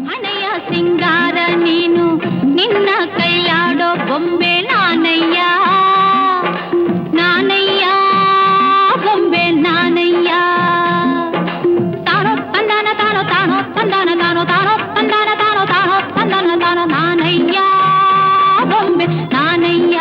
ಹಣೆಯ ಸಿಂಗಾರ ನೀನು ನಿನ್ನ ಕೈಲಾಡೋ ಬೊಂಬೆ ನಾನಯ್ಯ ನಾನಯ್ಯ ಬೊಂಬೆ ನಾನಯ್ಯ ತಾನೋ ತಂದಾನ ತಾನೋ ತಾನೋ ತಂದಾನ ತಾನೋ ತಾನೋ ತಂದಾನ ತಾನೋ ತಾನೋ ತಂದಾನ ತಾನೋ ನಾನಯ್ಯ ಬೊಂಬೆ ನಾನಯ್ಯ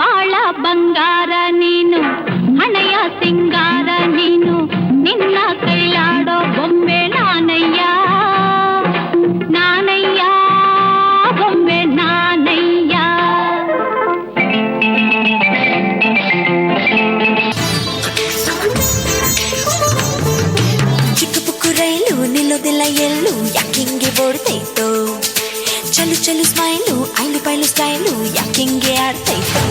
ಬಾಳ ಬಂಗಾರ ನೀನು ಹಣೆಯ ಸಿಂಗಾರ ನೀನು ನಿನ್ನ ಕೈಲಾಡೋ ಬೊಂಬೆ ನಾನಯ್ಯ ನಾನಯ್ಯ ಬೊಂಬೆ ನಾನಯ್ಯ ಚಿಕ್ಕ ಪುಕ್ಕು ರೈಲು ನಿಲ್ಲೋದಿಲ್ಲ ಎಲ್ಲೂ ಯಾಕಿಂಗೆ ಓಡ್ತೈತೋ ಚಲು ಚಲು ಸ್ಮೈಲು ಐಲು ಪೈಲು ಸ್ಟೈಲು ಯಾಕಿಂಗೆ ಆಡ್ತೈತೋ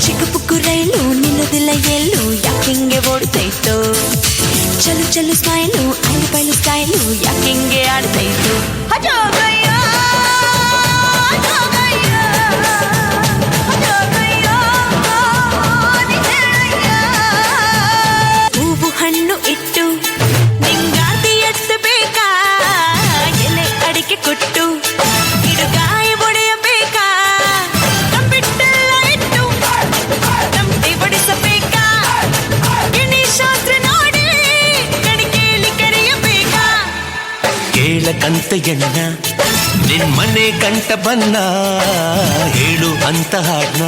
ಚಿಕ್ಕ ಪುಕ್ಕು ರೈಲು ನಿಲ್ಲೋದಿಲ್ಲ ಎಲ್ಲೂ ಯಾಕಿಂಗೆ ಓಡ್ತೈತೋ ಚಲು ಚಲು ಸ್ಮೈಲು ಐಲು ಪೈಲು ಸ್ಟೈಲು ಯಾಕಿಂಗೆ ಆಡ್ತೈತೋ ಹೂವು ಹಣ್ಣು ಇಟ್ಟು ನಿಂಗಾದಿ ಎತ್ತಬೇಕಾ ಎಲೆ ಅಡಿಕೆ ಕೊಟ್ಟು ಗಿಡಗಾಯಿ ಒಡೆಯಬೇಕಾ ಕಂಬಿಟ್ಟೆಲ್ಲ ಇಟ್ಟು ತಮಟೆ ಬಡಿಸಬೇಕಾ ಗಿಣಿ ಶಾಸ್ತ್ರ ನೋಡಿ ಕಣಿಕೆಯಲ್ಲಿ ಕರೆಯಬೇಕಾ ಕೇಳಕಂತ ಎಣ್ಣ ನಿನ್ ಮನೆ ಗಂಟ ಬನ್ನ ಹೇಳು ಅಂತ ಹಾಡ್ನ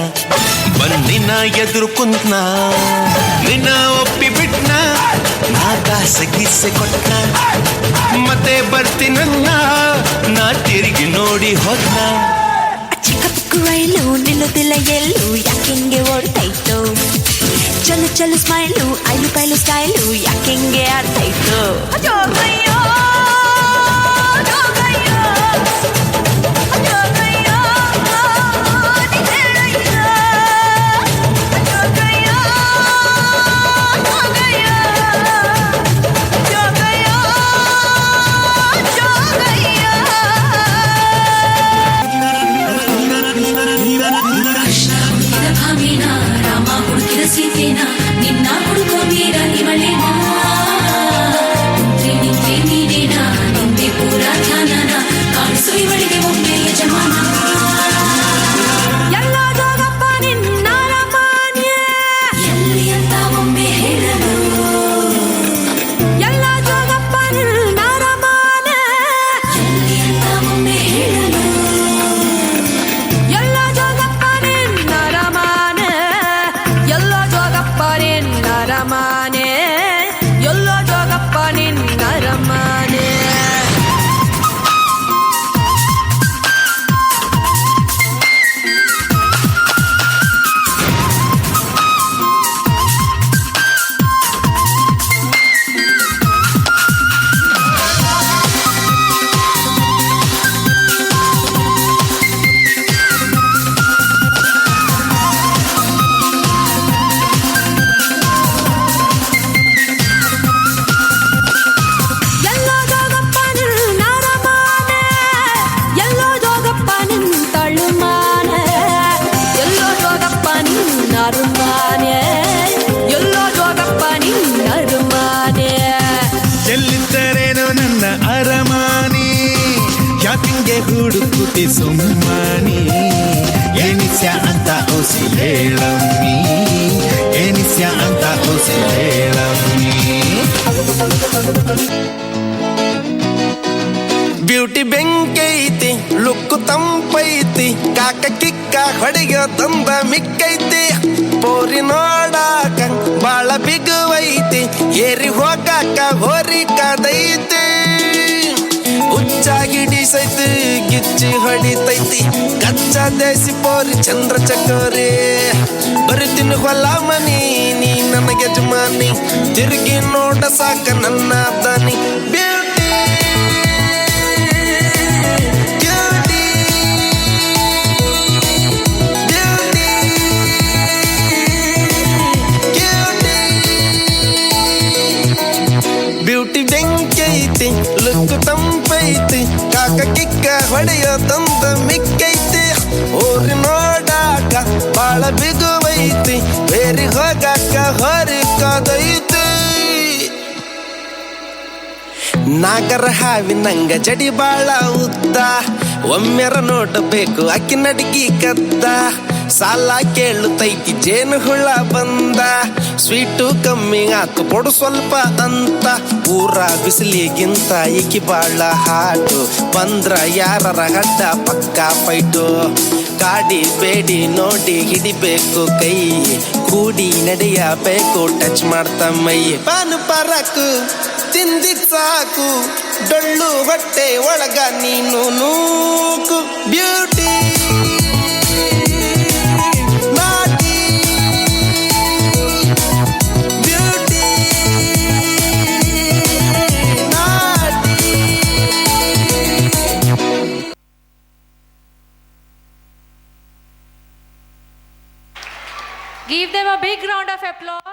ಬನ್ನಿನ ಎದುರು ಕುಂತ್ನ ನಿನ್ನ ಒಪ್ಪಿ ಬಿಟ್ನ ನಾ ಕಾಸೆ ಗಿಸೆ ಕೊಟ್ನ ಮತ್ತೆ ಬರ್ತೀನನ್ನ ನಾ ತಿರುಗಿ ನೋಡಿ ಹೋದ್ನ ಚಿಕ್ಕ ಪುಕ್ಕು ರೈಲು ನಿಲ್ಲೋದಿಲ್ಲ ಎಲ್ಲೂ ಯಾಕಿಂಗೆ ಓಡ್ತೈತೋ ಚಲು ಚಲು ಸ್ಮೈಲು ಐಲು ಪೈಲು ಸ್ಟೈಲು ಯಾಕಿಂಗೆ ಆಡ್ತೈತೋ ಸೀತೆನಾ ನಿನ್ನ ಹುಡುಕೋ ವೀರ ಇವಳೇನಾ ನಿಂತೆ ನೀನೇನಾ ನಿಂದೆ ಪೂರ ಧ್ಯಾನನ ಕಾಣಿಸು ಇವಳಿಗೆ ಒಮ್ಮೆ ಯಜಮಾನ ಎಲ್ಲ ಜೋಗಪ್ಪ ನಿನ್ನ ರಮಾನ್ಯ ಎಲ್ಲಿ ಅಂತ ಒಮ್ಮೆ ಹೇಳಲು ಎಲ್ಲ ಜೋಗಪ್ಪ ನಿನ್ನ ರಮಾನ್ಯ ಎಲ್ಲಿ ಅಂತ ಒಮ್ಮೆ ಹೇಳಲು ಎಲ್ಲ ಜೋಗಪ್ಪ ನಿನ್ನ ರಮಾನ್ಯ ಎಲ್ಲ ಜೋಗಪ್ಪ ನಿನ್ನ ರಮಾನ್ಯ ಎಲ್ಲ ಜೋಗಪ್ಪ ನಿನ್ನ ರಮಾನ್ಯ ಎಲ್ಲೋ ಜೋಗಪ್ಪ ನಿನ್ನ ರಮಾನೆ ಎಲ್ಲೋ ಜೋಗಪ್ಪ ನಿನ್ನ ತಳುಮಾನೆ ಎಲ್ಲೋ ಜೋಗಪ್ಪ ನಿನ್ನ ರುಮಾನೆ ಎಲ್ಲೋ ಜೋಗಪ್ಪ ನಿನ್ನ ರುಮಾನೆ ಎಲ್ಲಿದ್ದರೇನು ನನ್ನ ಅರಮಾನಿ ಯಾಕಿಂಗೆ ಹುಡುಕುತಿ ಸುಮ್ಮನಿ ಎನಿಸ್ಯ ಅಂತ ಓಸಿ ಹೇಳಮ್ಮಿ ಎನಿಸ್ಯ ಅಂತ ಓಸಿ ಹೇಳಮ್ಮಿ ಬ್ಯೂಟಿ ಬೆಂಕೈತಿ ಲುಕ್ಕು ತಂಪೈತಿ ಕಾಕ ಕಿಕ್ಕ ಹೊಡೆಯೋ ತಂದ ಮಿಕ್ಕೈತಿ ಪೋರಿ ನೋಡಾಕ ಬಾಳ ಬಿಗುವೈತಿ ಏರಿ ಹೋಗಾಕ ಹೋರಿ ಕಾದೈತಿ ಹುಚ್ಚಾಗಿಡಿಸೈತಿ ಗಿಚ್ಚಿ ಹೊಡಿತೈತಿ ಕಚ್ಚಾ ದೇಸಿ ಪೋರಿ ಚಂದ್ರ ಚಕೋರಿ ಬರುತ್ತೀನಿ ಹೊಲ ಮನಿ ನೀ ನನ್ನ ಯಜಮಾನಿ ತಿರುಗಿ ನೋಡ ಸಾಕ ನನ್ನ ದನಿ ಬ್ಯೂಟಿ ಬ್ಯೂಟಿ ಬ್ಯೂಟಿ ಹೊಡೆಯೋದಂತ ಮಿಕ್ಕೈತಿ ಊರಿ ನೋಡಾಕ ಬಾಳ ಬಿಗುವೈತಿ ಬೇರೆ ಹೋಗಾಕ ಹೊರಕದೈತಿ ನಾಗರ ಹಾವಿನಂಗ ಜಡಿ ಬಾಳ ಉದ್ದ ಒಮ್ಮೆರ ನೋಡಬೇಕು ಅಕ್ಕಿ ನಡಗಿ ಕದ್ದ ಸಾಲ ಕೇಳುತ್ತೈತಿ ಜೇನು ಹುಳ ಬಂದ ಸ್ವೀಟು ಕಮ್ಮಿ ಆತು ಕೊಡು ಸ್ವಲ್ಪ ಅಂತ ಊರ ಬಿಸಿಲಿಗಿಂತ ಈಕಿ ಬಾಳ ಹಾಟು ಬಂದ್ರ ಯಾರರ ಗಡ್ಡ ಪಕ್ಕ ಫೈಟು ಕಾಡಿ ಬೇಡಿ ನೋಡಿ ಹಿಡಿಬೇಕು ಕೈ ಕೂಡಿ ನಡೆಯಬೇಕು ಟಚ್ ಮಾಡ್ತ ಮೈ ಪಾನು ಪರಕು ತಿಂದಿದ್ ಸಾಕು ಡೊಳ್ಳು ಹೊಟ್ಟೆ ಒಳಗ ನೀನು ನೂಕು ಬ್ಯೂಟಿ ನಾಟಿ ಬ್ಯೂಟಿ ನಾಟಿ. Give them a big round of applause.